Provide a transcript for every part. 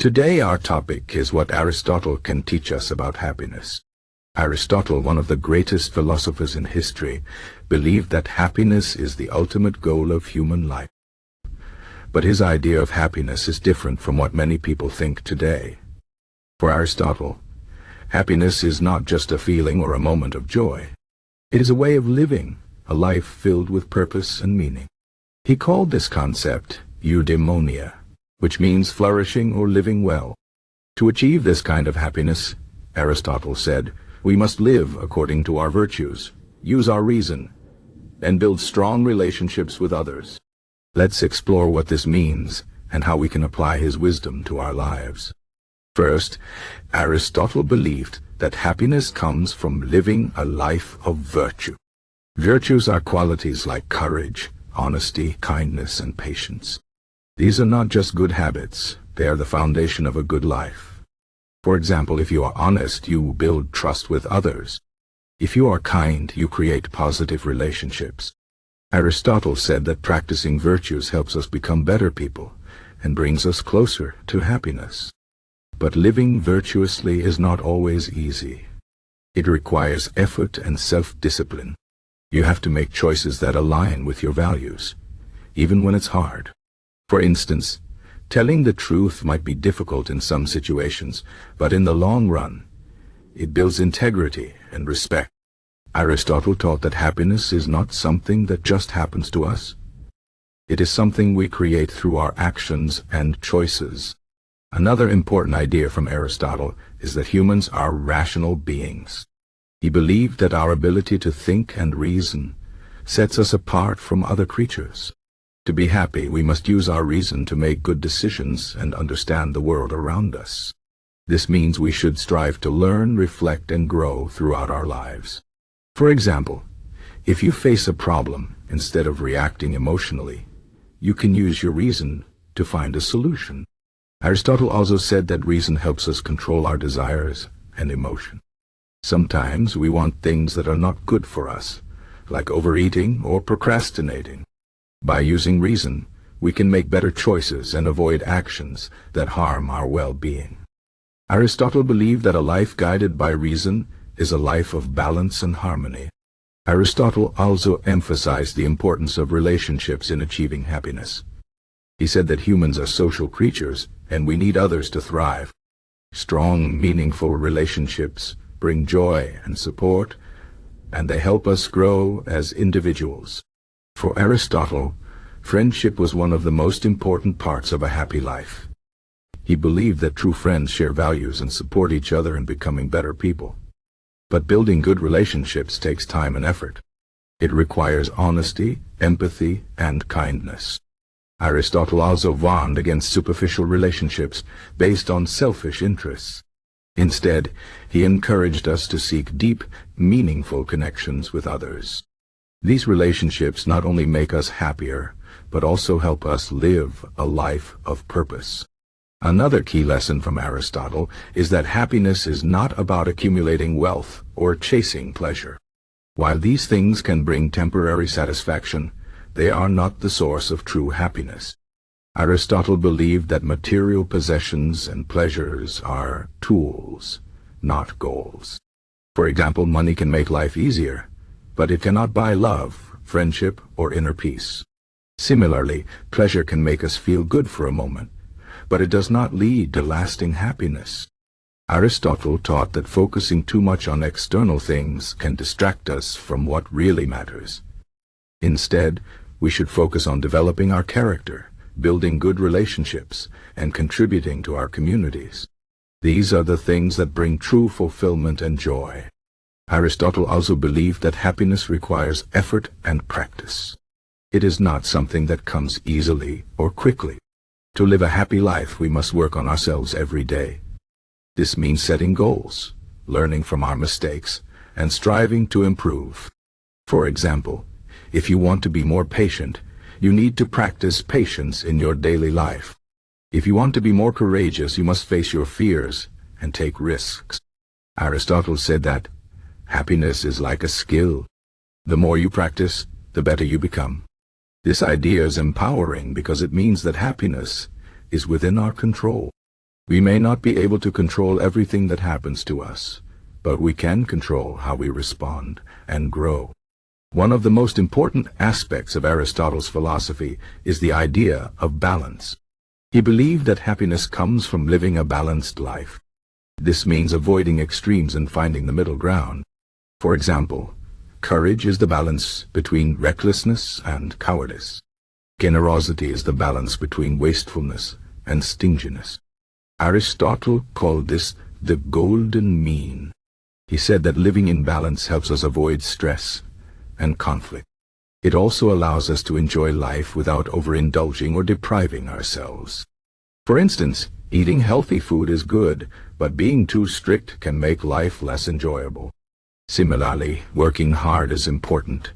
Today our topic is what Aristotle can teach us about happiness. Aristotle, one of the greatest philosophers in history, believed that happiness is the ultimate goal of human life. But his idea of happiness is different from what many people think today. For Aristotle, happiness is not just a feeling or a moment of joy. It is a way of living, a life filled with purpose and meaning. He called this concept Eudaimonia, which means flourishing or living well. To achieve this kind of happiness, Aristotle said, we must live according to our virtues, use our reason, and build strong relationships with others. Let's explore what this means and how we can apply his wisdom to our lives. First, Aristotle believed that happiness comes from living a life of virtue. Virtues are qualities like courage, honesty, kindness, and patience. These are not just good habits, they are the foundation of a good life. For example, if you are honest, you build trust with others. If you are kind, you create positive relationships. Aristotle said that practicing virtues helps us become better people and brings us closer to happiness. But living virtuously is not always easy. It requires effort and self-discipline. You have to make choices that align with your values, even when it's hard. For instance, telling the truth might be difficult in some situations, but in the long run, it builds integrity and respect. Aristotle taught that happiness is not something that just happens to us. It is something we create through our actions and choices. Another important idea from Aristotle is that humans are rational beings. He believed that our ability to think and reason sets us apart from other creatures. To be happy, we must use our reason to make good decisions and understand the world around us. This means we should strive to learn, reflect, and grow throughout our lives. For example, if you face a problem, instead of reacting emotionally, you can use your reason to find a solution. Aristotle also said that reason helps us control our desires and emotion. Sometimes we want things that are not good for us, like overeating or procrastinating. By using reason, we can make better choices and avoid actions that harm our well-being. Aristotle believed that a life guided by reason is a life of balance and harmony. Aristotle also emphasized the importance of relationships in achieving happiness. He said that humans are social creatures and we need others to thrive. Strong, meaningful relationships bring joy and support, and they help us grow as individuals. For Aristotle, friendship was one of the most important parts of a happy life. He believed that true friends share values and support each other in becoming better people. But building good relationships takes time and effort. It requires honesty, empathy, and kindness. Aristotle also warned against superficial relationships based on selfish interests. Instead, he encouraged us to seek deep, meaningful connections with others. These relationships not only make us happier, but also help us live a life of purpose. Another key lesson from Aristotle is that happiness is not about accumulating wealth or chasing pleasure. While these things can bring temporary satisfaction, they are not the source of true happiness. Aristotle believed that material possessions and pleasures are tools, not goals. For example, money can make life easier, but it cannot buy love, friendship, or inner peace. Similarly, pleasure can make us feel good for a moment, but it does not lead to lasting happiness. Aristotle taught that focusing too much on external things can distract us from what really matters. Instead, we should focus on developing our character, building good relationships, and contributing to our communities. These are the things that bring true fulfillment and joy. Aristotle also believed that happiness requires effort and practice. It is not something that comes easily or quickly. To live a happy life, we must work on ourselves every day. This means setting goals, learning from our mistakes, and striving to improve. For example, if you want to be more patient, you need to practice patience in your daily life. If you want to be more courageous, you must face your fears and take risks. Aristotle said that happiness is like a skill. The more you practice, the better you become. This idea is empowering because it means that happiness is within our control. We may not be able to control everything that happens to us, but we can control how we respond and grow. One of the most important aspects of Aristotle's philosophy is the idea of balance. He believed that happiness comes from living a balanced life. This means avoiding extremes and finding the middle ground. For example, courage is the balance between recklessness and cowardice. Generosity is the balance between wastefulness and stinginess. Aristotle called this the golden mean. He said that living in balance helps us avoid stress and conflict. It also allows us to enjoy life without overindulging or depriving ourselves. For instance, eating healthy food is good, but being too strict can make life less enjoyable. Similarly, working hard is important,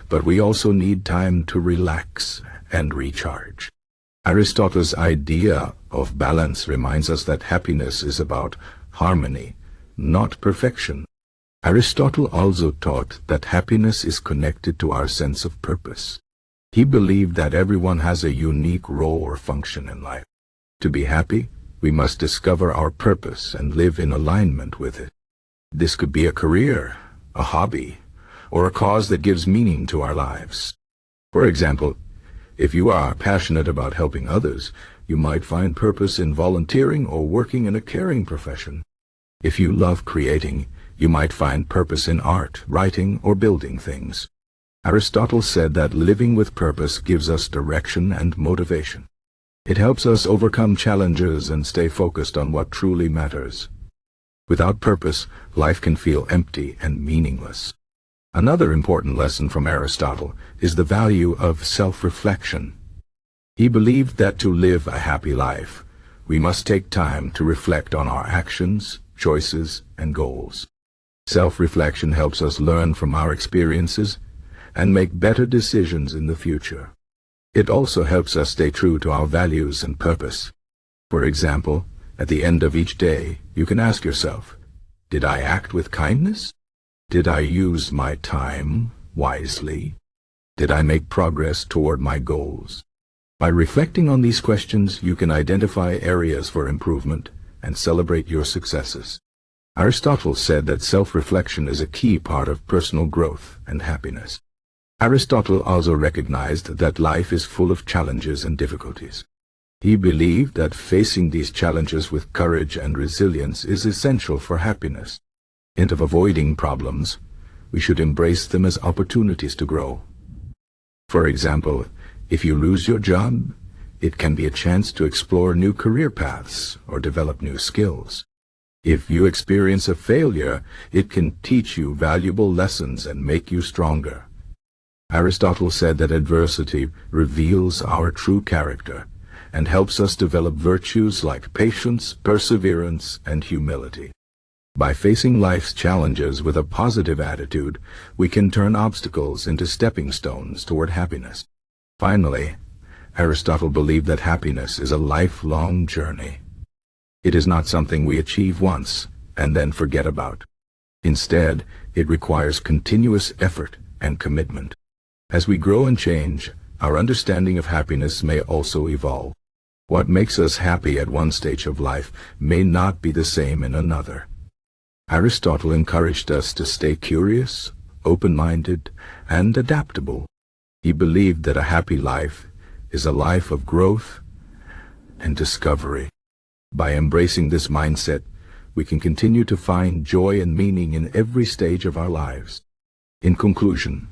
but we also need time to relax and recharge. Aristotle's idea of balance reminds us that happiness is about harmony, not perfection. Aristotle also taught that happiness is connected to our sense of purpose. He believed that everyone has a unique role or function in life. To be happy, we must discover our purpose and live in alignment with it. This could be a career, a hobby, or a cause that gives meaning to our lives. For example, if you are passionate about helping others, you might find purpose in volunteering or working in a caring profession. If you love creating, you might find purpose in art, writing, or building things. Aristotle said that living with purpose gives us direction and motivation. It helps us overcome challenges and stay focused on what truly matters. Without purpose, life can feel empty and meaningless. Another important lesson from Aristotle is the value of self-reflection. He believed that to live a happy life, we must take time to reflect on our actions, choices, and goals. Self-reflection helps us learn from our experiences and make better decisions in the future. It also helps us stay true to our values and purpose. For example, at the end of each day, you can ask yourself, did I act with kindness? Did I use my time wisely? Did I make progress toward my goals? By reflecting on these questions, you can identify areas for improvement and celebrate your successes. Aristotle said that self-reflection is a key part of personal growth and happiness. Aristotle also recognized that life is full of challenges and difficulties. He believed that facing these challenges with courage and resilience is essential for happiness. Instead of avoiding problems, we should embrace them as opportunities to grow. For example, if you lose your job, it can be a chance to explore new career paths or develop new skills. If you experience a failure, it can teach you valuable lessons and make you stronger. Aristotle said that adversity reveals our true character and helps us develop virtues like patience, perseverance, and humility. By facing life's challenges with a positive attitude, we can turn obstacles into stepping stones toward happiness. Finally, Aristotle believed that happiness is a lifelong journey. It is not something we achieve once and then forget about. Instead, it requires continuous effort and commitment. As we grow and change, our understanding of happiness may also evolve. What makes us happy at one stage of life may not be the same in another. Aristotle encouraged us to stay curious, open-minded, and adaptable. He believed that a happy life is a life of growth and discovery. By embracing this mindset, we can continue to find joy and meaning in every stage of our lives. In conclusion,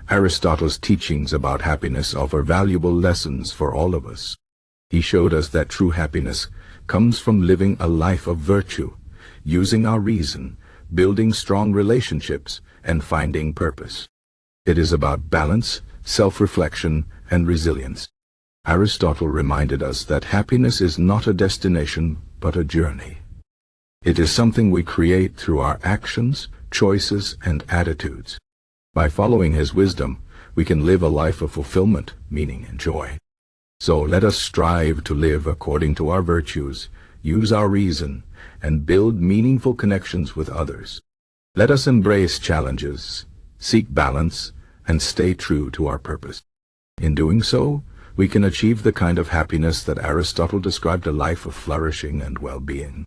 Aristotle's teachings about happiness offer valuable lessons for all of us. He showed us that true happiness comes from living a life of virtue, using our reason, building strong relationships, and finding purpose. It is about balance, self-reflection, and resilience. Aristotle reminded us that happiness is not a destination, but a journey. It is something we create through our actions, choices, and attitudes. By following his wisdom, we can live a life of fulfillment, meaning, and joy. So let us strive to live according to our virtues, use our reason, and build meaningful connections with others. Let us embrace challenges, seek balance, and stay true to our purpose. In doing so, we can achieve the kind of happiness that Aristotle described, a life of flourishing and well-being.